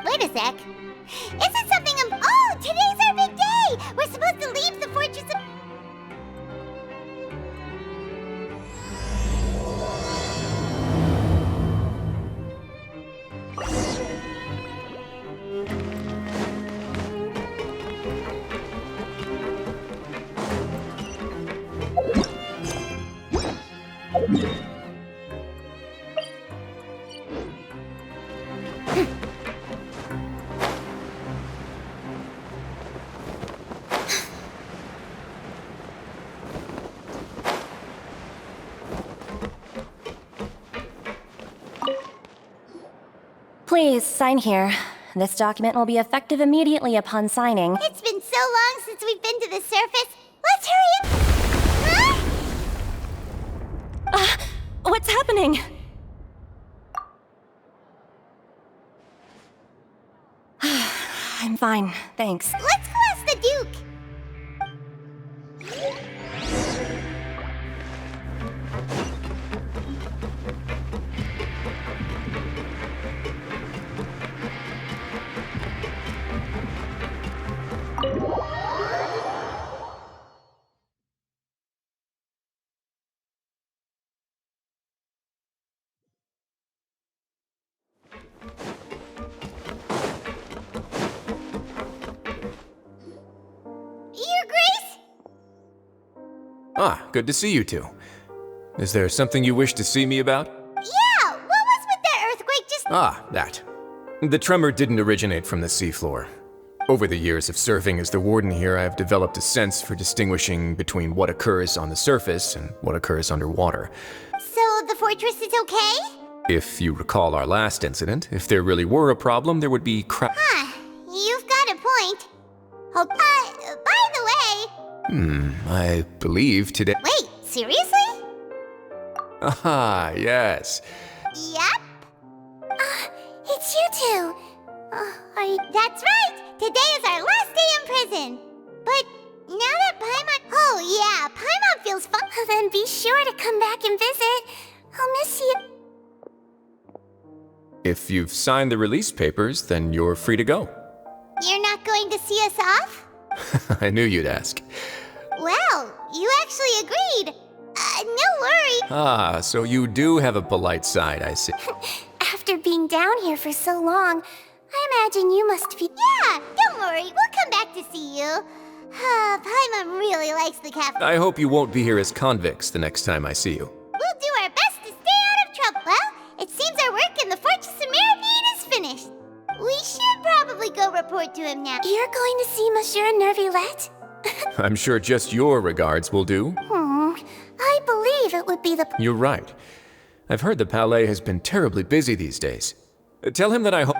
Wait a sec. Isn't something oh, today's our big day! We're supposed to leave the fortress of... Please, sign here. This document will be effective immediately upon signing. It's been so long since we've been to the surface. Let's hurry up! Huh? What's happening? I'm fine, thanks. Let's go ask the Duke. Your Grace? Ah, good to see you two. Is there something you wish to see me about? Yeah, what was with that earthquake just... Ah, that. The tremor didn't originate from the seafloor. Over the years of serving as the warden here, I have developed a sense for distinguishing between what occurs on the surface and what occurs underwater. So the fortress is okay? If you recall our last incident, if there really were a problem, there would be Huh, you've got a point. Oh, by the way... I believe today... Wait, seriously? Ah, yes. Yep. It's you two. That's right. Today is our last day in prison. But now that Paimon... Oh, yeah, Paimon feels fun. Then be sure to come back and visit. I'll miss you. If you've signed the release papers, then you're free to go. You're not going to see us off? I knew you'd ask. Well, you actually agreed. no worry. Ah, so you do have a polite side, I see. After being down here for so long, I imagine you must be... Yeah, don't worry, we'll come back to see you. Paimon really likes the cafe. I hope you won't be here as convicts the next time I see you. We'll do our best to stay out of trouble. Well, it seems our work in the Fortress of Meropide is finished. We should probably go report to him now. You're going to see Monsieur Neuvillete? I'm sure just your regards will do. I believe it would be the... You're right. I've heard the Palais has been terribly busy these days. Tell him that I hope...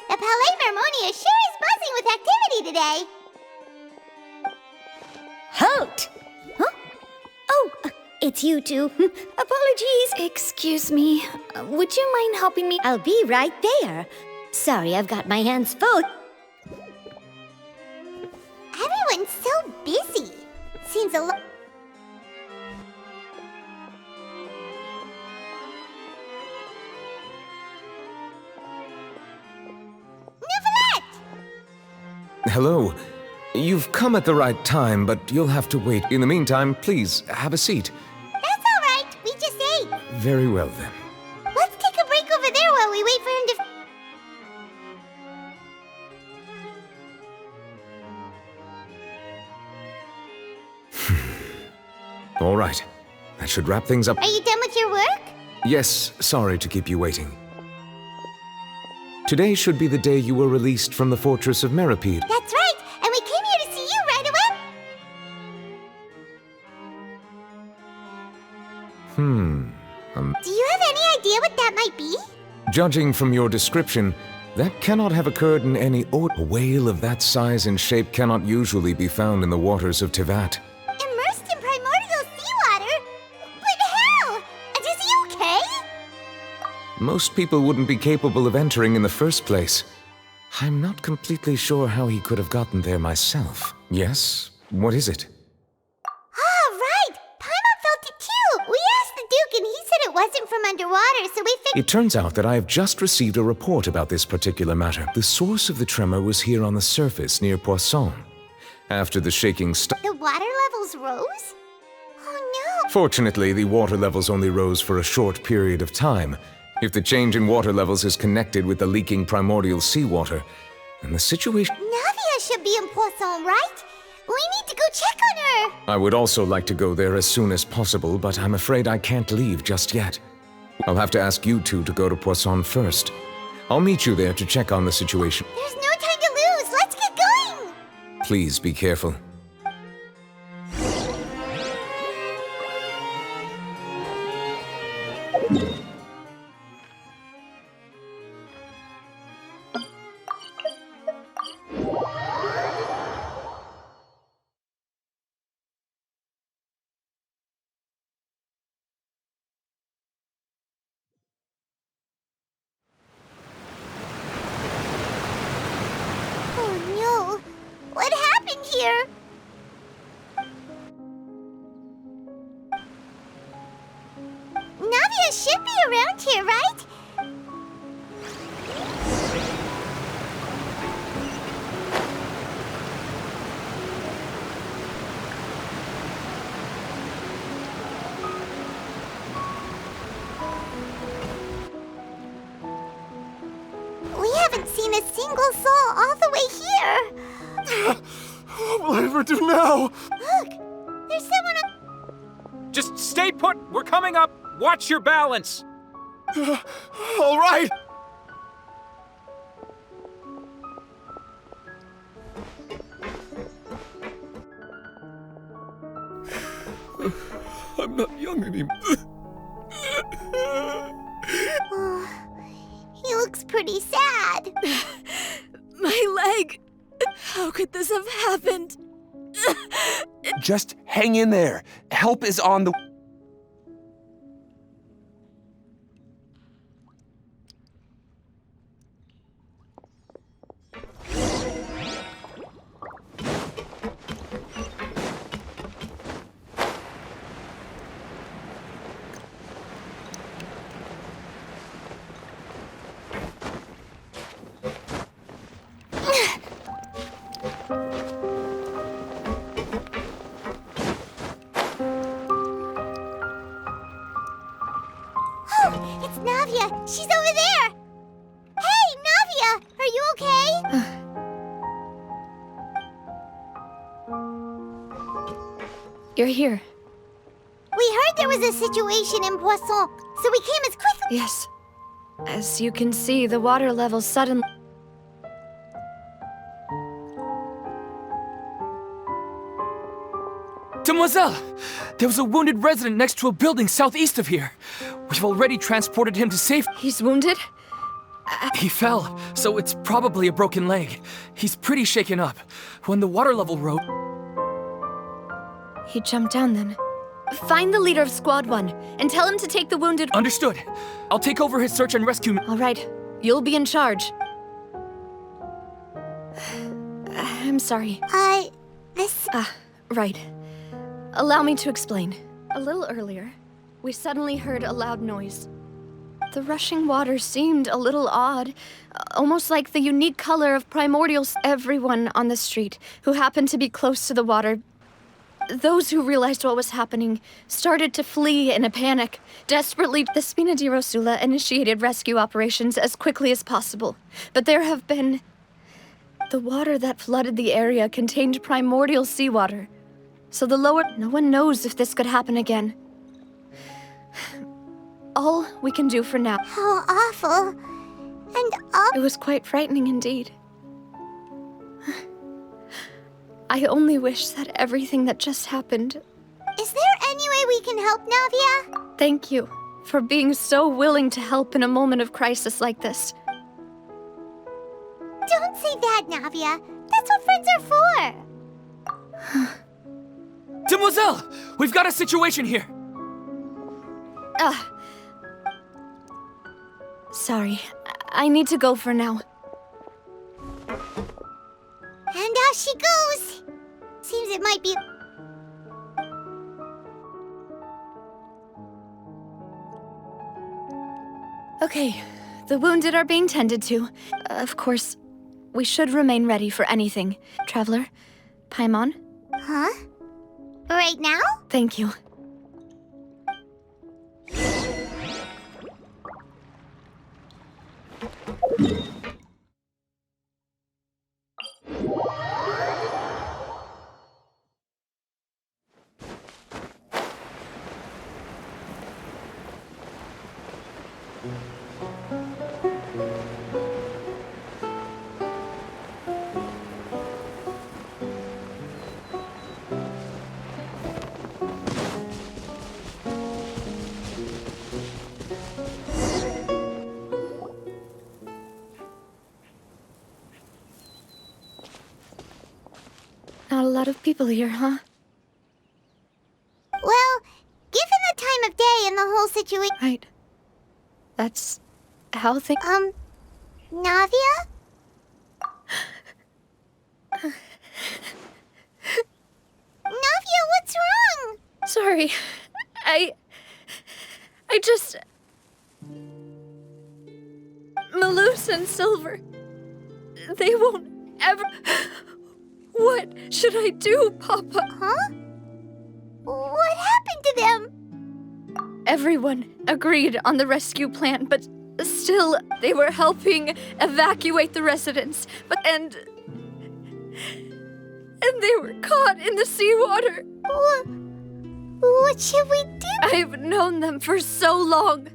The Palais Mermonia sure is buzzing with activity today. Halt! Huh? Oh, it's you two. Apologies. Excuse me. Would you mind helping me? I'll be right there. Sorry, I've got my hands full. Everyone's so busy. Seems a lot... Hello. You've come at the right time, but you'll have to wait. In the meantime, please, have a seat. That's all right. We just ate. Very well, then. Let's take a break over there while we wait for him to... All right. That should wrap things up. Are you done with your work? Yes, sorry to keep you waiting. Today should be the day you were released from the Fortress of Meropide. That's right. And we came here to see you right away. Do you have any idea what that might be? Judging from your description, that cannot have occurred in any A whale of that size and shape cannot usually be found in the waters of Teyvat. Immersed in primordial seawater? But how? And is he okay? Most people wouldn't be capable of entering in the first place. I'm not completely sure how he could have gotten there myself. Yes? What is it? Ah, right. Paimon felt it too. We asked the Duke and he said it wasn't from underwater, so we figured... It turns out that I have just received a report about this particular matter. The source of the tremor was here on the surface near Poisson. After the shaking The water levels rose? Oh no. Fortunately, the water levels only rose for a short period of time. If the change in water levels is connected with the leaking primordial seawater, then the situation... Navia should be in Poisson, right? We need to go check on her. I would also like to go there as soon as possible, but I'm afraid I can't leave just yet. I'll have to ask you two to go to Poisson first. I'll meet you there to check on the situation. There's no time to lose. Let's get going. Please be careful. Oh no. What happened here? Navia should be around here, right? We haven't seen a single soul all the way here. What will I ever do now? Look, there's someone Just stay put! We're coming up! Watch your balance! All right! I'm not young anymore. He looks pretty sad. My leg! How could this have happened? Just hang in there. Help is on the... It's Navia! She's over there! Hey, Navia! Are you okay? You're here. We heard there was a situation in Poisson, so we came as quickly. Yes. As you can see, the water level suddenly... Demoiselle! There was a wounded resident next to a building southeast of here. We've already transported him to safety. He's wounded? He fell, so it's probably a broken leg. He's pretty shaken up. When the water level rose... He jumped down then. Find the leader of Squad 1 and tell him to take the wounded... Understood. I'll take over his search and rescue... All right. You'll be in charge. I'm sorry. This... Right. Allow me to explain. A little earlier, we suddenly heard a loud noise. The rushing water seemed a little odd, almost like the unique color of primordials. Everyone on the street who happened to be close to the water, those who realized what was happening, started to flee in a panic. Desperately, the Spina di Rosula initiated rescue operations as quickly as possible. But there have been... The water that flooded the area contained primordial seawater. So the lower... No one knows if this could happen again. All we can do for now... How awful. And all... It was quite frightening indeed. I only wish that everything that just happened... Is there any way we can help, Navia? Thank you for being so willing to help in a moment of crisis like this. Don't say that, Navia. That's what friends are for. Demoiselle! We've got a situation here! Sorry. I need to go for now. And off she goes. Seems it might be... Okay, the wounded are being tended to. Of course, we should remain ready for anything. Traveler, Paimon? Huh? Right now? Thank you. Not a lot of people here, huh? Well, given the time of day and the whole situation... Right. That's how things... Navia? Navia, what's wrong? Sorry. I just... Malus and Silver... They won't ever... What should I do, Papa? Huh? What happened to them? Everyone agreed on the rescue plan, but still, they were helping evacuate the residents. And they were caught in the seawater. What What should we do? I've known them for so long.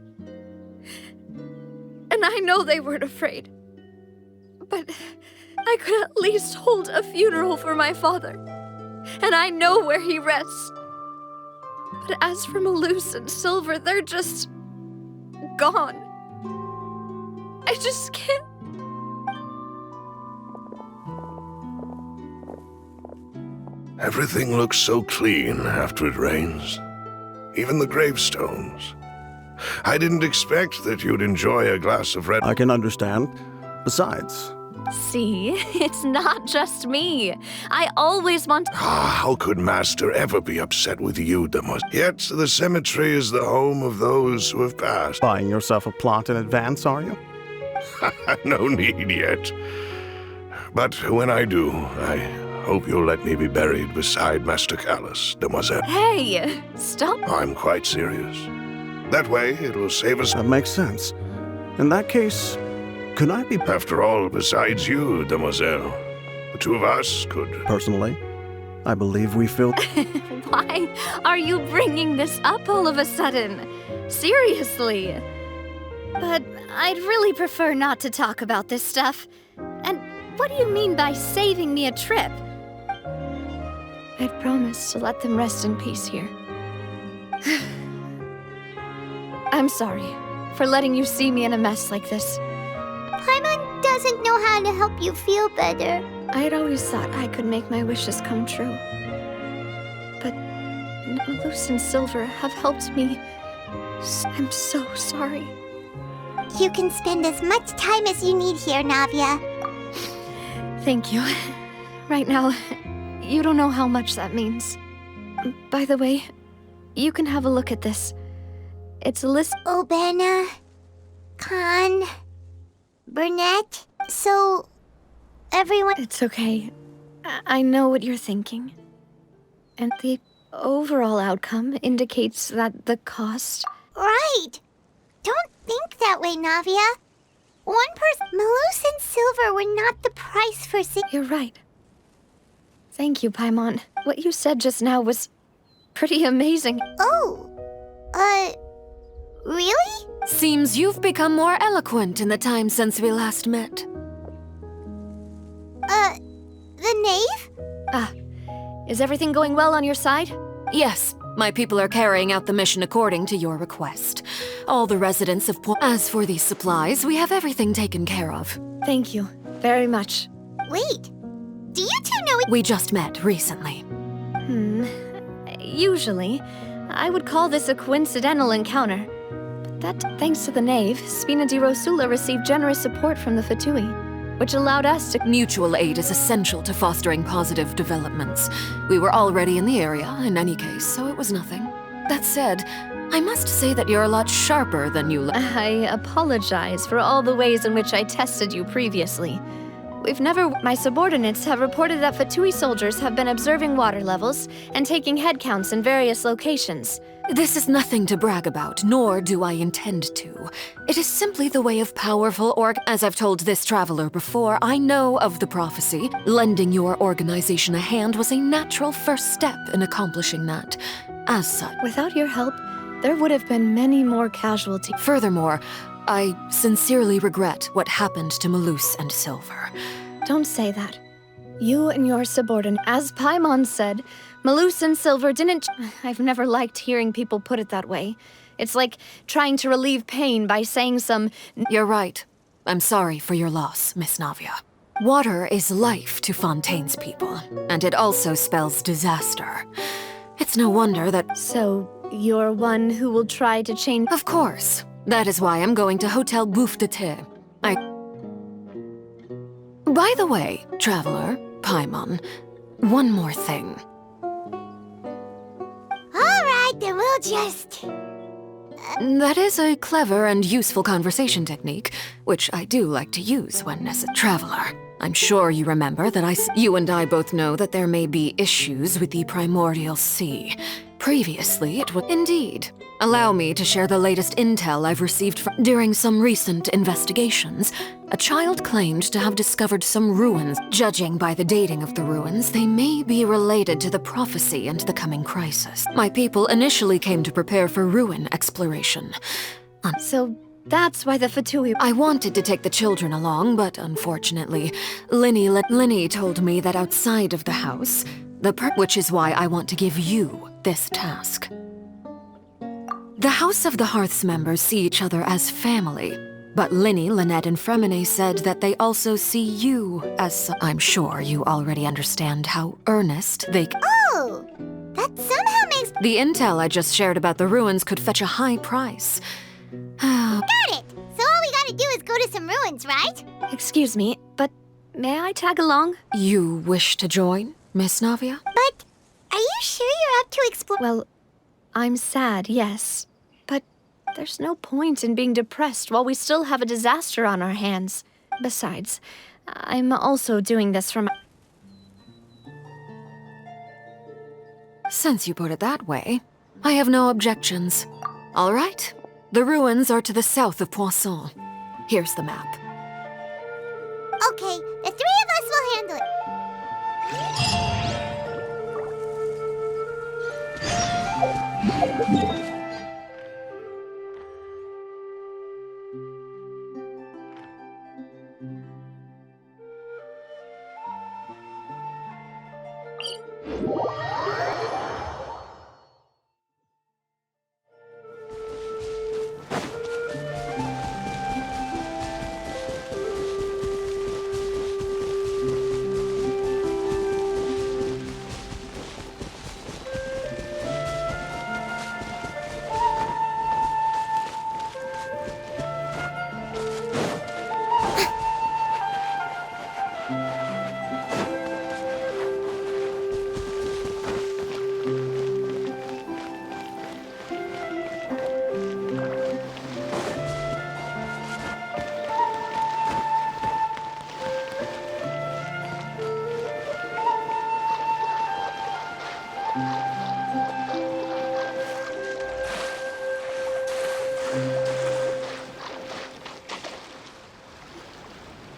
And I know they weren't afraid. But I could at least hold a funeral for my father. And I know where he rests. But as for Malus and Silver, they're just gone. I just can't. Everything looks so clean after it rains. Even the gravestones. I didn't expect that you'd enjoy a glass of red. I can understand. Besides, See, it's not just me. I always want. How could Master ever be upset with you, Demus? Yet the cemetery is the home of those who have passed. buying yourself a plot in advance, are you? No need yet. But when I do, I hope you'll let me be buried beside Master Callus, Demoiselle. Hey, stop. I'm quite serious. That way, it will save us. That makes sense. In that case, could I be... After all, besides you, Demoiselle, the two of us could... Personally, I believe we feel... Why are you bringing this up all of a sudden? Seriously. But I'd really prefer not to talk about this stuff. And what do you mean by saving me a trip? I'd promised to let them rest in peace here. I'm sorry for letting you see me in a mess like this. Paimon doesn't know how to help you feel better. I'd always thought I could make my wishes come true. But Malus and Silver have helped me. I'm so sorry. You can spend as much time as you need here, Navia. Thank you. Right now, you don't know how much that means. By the way, you can have a look at this. It's a list. Obena, Khan, Burnett. So, everyone... It's okay. I know what you're thinking. And the overall outcome indicates that the cost... Right! Don't think that way, Navia. One person... Malus and Silver were not the price for... You're right. Thank you, Paimon. What you said just now was pretty amazing. Oh, really? Seems you've become more eloquent in the time since we last met. The knave? Ah, is everything going well on your side? Yes, my people are carrying out the mission according to your request. All the residents of As for these supplies, we have everything taken care of. Thank you very much. Wait, do you two know... We just met recently. Usually, I would call this a coincidental encounter. But that, thanks to the knave, Spina di Rosula received generous support from the Fatui, which allowed us to... Mutual aid is essential to fostering positive developments. We were already in the area, in any case, so it was nothing. That said, I must say that you're a lot sharper than you look. I apologize for all the ways in which I tested you previously. My subordinates have reported that Fatui soldiers have been observing water levels and taking head counts in various locations. This is nothing to brag about, nor do I intend to. It is simply the way of powerful As I've told this traveler before, I know of the prophecy. Lending your organization a hand was a natural first step in accomplishing that. As such, Without your help, there would have been many more casualties. furthermore, I sincerely regret what happened to Malus and Silver. Don't say that. You and your subordinate, as Paimon said, Malus and Silver didn't... I've never liked hearing people put it that way. It's like trying to relieve pain by saying some... You're right. I'm sorry for your loss, Miss Navia. Water is life to Fontaine's people, and it also spells disaster. It's no wonder that... So, you're one who will try to change... Of course. That is why I'm going to Hotel Bouffe de Thé. By the way, traveler, Paimon, one more thing. Alright, then we'll just... That is a clever and useful conversation technique, which I do like to use when necessary. Traveler, I'm sure you remember that you and I both know that there may be issues with the primordial sea. Previously, it was indeed. Allow me to share the latest intel I've received during some recent investigations. A child claimed to have discovered some ruins. Judging by the dating of the ruins, they may be related to the prophecy and the coming crisis. My people initially came to prepare for ruin exploration. So that's why the Fatui... I wanted to take the children along, but unfortunately, Linny told me that outside of the house, which is why I want to give you this task. The House of the Hearth's members see each other as family, but Linny, Lynette, and Fremine said that they also see you as... I'm sure you already understand how earnest they... Oh! That somehow makes... The intel I just shared about the ruins could fetch a high price. Got it! So all we gotta do is go to some ruins, right? Excuse me, but may I tag along? You wish to join, Miss Navia? But are you sure you're up to explore... Well, I'm sad, yes. But there's no point in being depressed while we still have a disaster on our hands. Besides, I'm also doing this for my... Since you put it that way, I have no objections. All right. The ruins are to the south of Poisson. Here's the map. Okay, the three of us will handle it.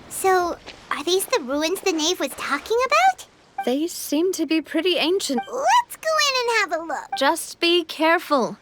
So, are these the ruins the knave was talking about? They seem to be pretty ancient. Let's go in and have a look. Just be careful.